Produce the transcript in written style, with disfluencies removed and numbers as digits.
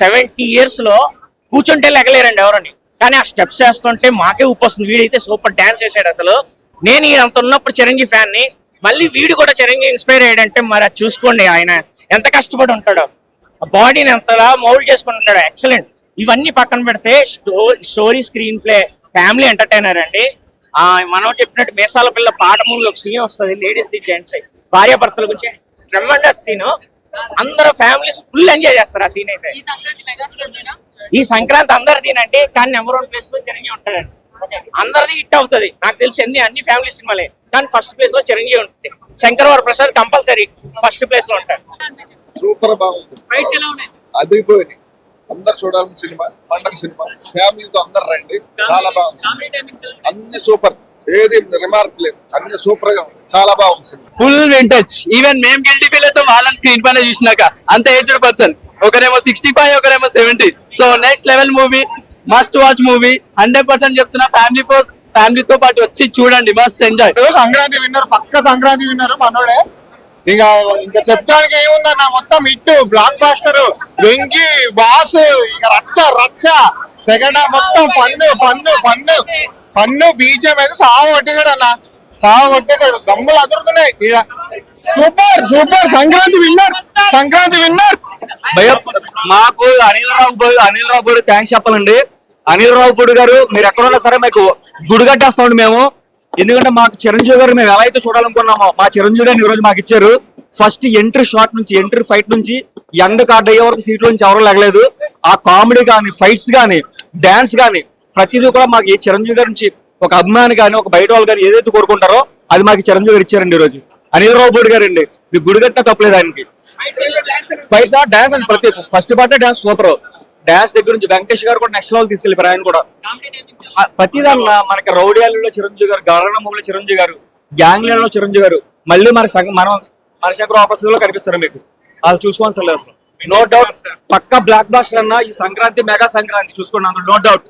70 years లో కూర్చుంటే లెగలేరండి ఎవరని, కానీ ఆ స్టెప్స్ వేస్తుంటే మాకే ఊపొస్తుంది. వీడైతే సూపర్ డాన్స్ చేశాడు అసలు. నేను అంత ఉన్నప్పుడు చిరంజీవి ఫ్యాన్ ని, మళ్ళీ వీడు కూడా చిరంజీవి ఇన్స్పైర్ అయ్యాడంటే మరి అది చూసుకోండి ఆయన ఎంత కష్టపడి ఉంటాడో, బాడీని ఎంతలా మౌల్డ్ చేసుకుని ఉంటాడు. ఎక్సలెంట్. ఇవన్నీ పక్కన పెడితే story, screen play, family entertainer అండి. మనం చెప్పినట్టు మేసాల పిల్ల పాట మూవీ ఒక సీన్ వస్తుంది, లేడీస్ ది జెంట్స్ భార్యాభర్తల గురించి ట్రెమెండస్ సీన్. అందరూ ఫ్యామిలీస్ ఫుల్ ఎంజాయ్ చేస్తారు ఆ సీన్ అయితే. ఈ సంక్రాంతి అందరిదీనండి, కానీ నెంబర్ 1 ప్లేస్ లో చిరంజీవి ఉంటాడండి. అందరిది హిట్ అవుతుంది నాకు తెలిసి, అన్ని ఫ్యామిలీ సినిమాలే, కానీ ఫస్ట్ ప్లేస్ లో చిరంజీవి ఉంటుంది. Shankar Prasad compulsory first place లో ఉంటాడు. సూపర్ బాగుంది, అదిరిపోయింది. అందరు చూడాలని సినిమా, పండగ సినిమా, ఫ్యామిలీతో అందరు రండి. చాలా బాగుంది, అన్ని సూపర్, ఏది రిమార్క్ లేదు, అన్ని సూపర్ గా ఉంది. చాలా బాగుంది సినిమా, ఫుల్ వింటేజ్. ఈవెన్ మేము గిల్టీ ఫీల్ అయితే వాళ్ళని స్క్రీన్ పైన చూసినాక అంత ఏజ్డ్ పర్సన్, ఒకరేమో 65, ఒకరేమో 70. So next level movie, must watch movie. 100% చెప్తున్నా, ఫ్యామిలీతో పాటు వచ్చి చూడండి, మస్ట్ ఎంజాయ్. సంక్రాంతి విన్నర్, పక్క సంక్రాంతి విన్నర్ మనోడే. ఇంకా చెప్తానికి ఏముందన్న, మొత్తం hit, blockbuster, Venky boss, ఇక రచ్చ. సెకండ్ హాఫ్ మొత్తం ఫన్ బీజం అయితే సాగు కొట్టేశాడు అన్న, సాగు కొట్టేశాడు. దమ్ములు అదురుతున్నాయి. Super Sankranti winner. మాకు అనిల్ రావుపూడి థ్యాంక్స్ చెప్పాలండి. అనిల్ రావుపూడి గారు, మీరు ఎక్కడున్నా సరే మాకు గుడిగట్టేస్తామండి మేము. ఎందుకంటే మాకు చిరంజీవి గారు మేము ఎలా అయితే చూడాలనుకున్నామో, మా చిరంజీవి గారిని ఈ రోజు మాకు ఇచ్చారు. ఫస్ట్ ఎంట్రీ షాట్ నుంచి, ఎంట్రీ ఫైట్ నుంచి ఎండ్ కార్డ్ అయ్యే వరకు సీట్లో నుంచి ఎవరు లేగలేదు. ఆ కామెడీ కానీ, ఫైట్స్ కానీ, డాన్స్ కానీ, ప్రతిదీ కూడా మాకు ఈ చిరంజీవి గారి నుంచి ఒక అభిమాని కానీ, ఒక బయట వాళ్ళు కానీ ఏదైతే కోరుకుంటారో అది మాకు చిరంజీవి గారు ఇచ్చారండి ఈ రోజు. అనిల్ రావుపూడి గారు అండి, మీకు గుడిగట్టిన తప్పలేదు ఆయనకి. ఫైట్స్ డాన్స్ అండి, ప్రతి first part dance super. Dance దగ్గర నుంచి వెంకటేష్ గారు కూడా నెక్స్ట్ లెవెల్ తీసుకెళ్ళిపోయారు. ఆయన కూడా ప్రతిదాన్న మనకి రౌడియాలలో చిరంజీవి గారు, గవర్న మూవీలో చిరంజీవి గారు, గ్యాంగ్లలో చిరంజీవి గారు, మళ్ళీ మనం మనశంకర్ ఆపరేషన్ లో కనిపిస్తారు మీకు. అది చూసుకోవాలి అసలు, నో డౌట్. పక్క బ్లాక్ బాస్టర్ అన్న ఈ సంక్రాంతి, మెగా సంక్రాంతి చూసుకోండి, అందులో నో డౌట్.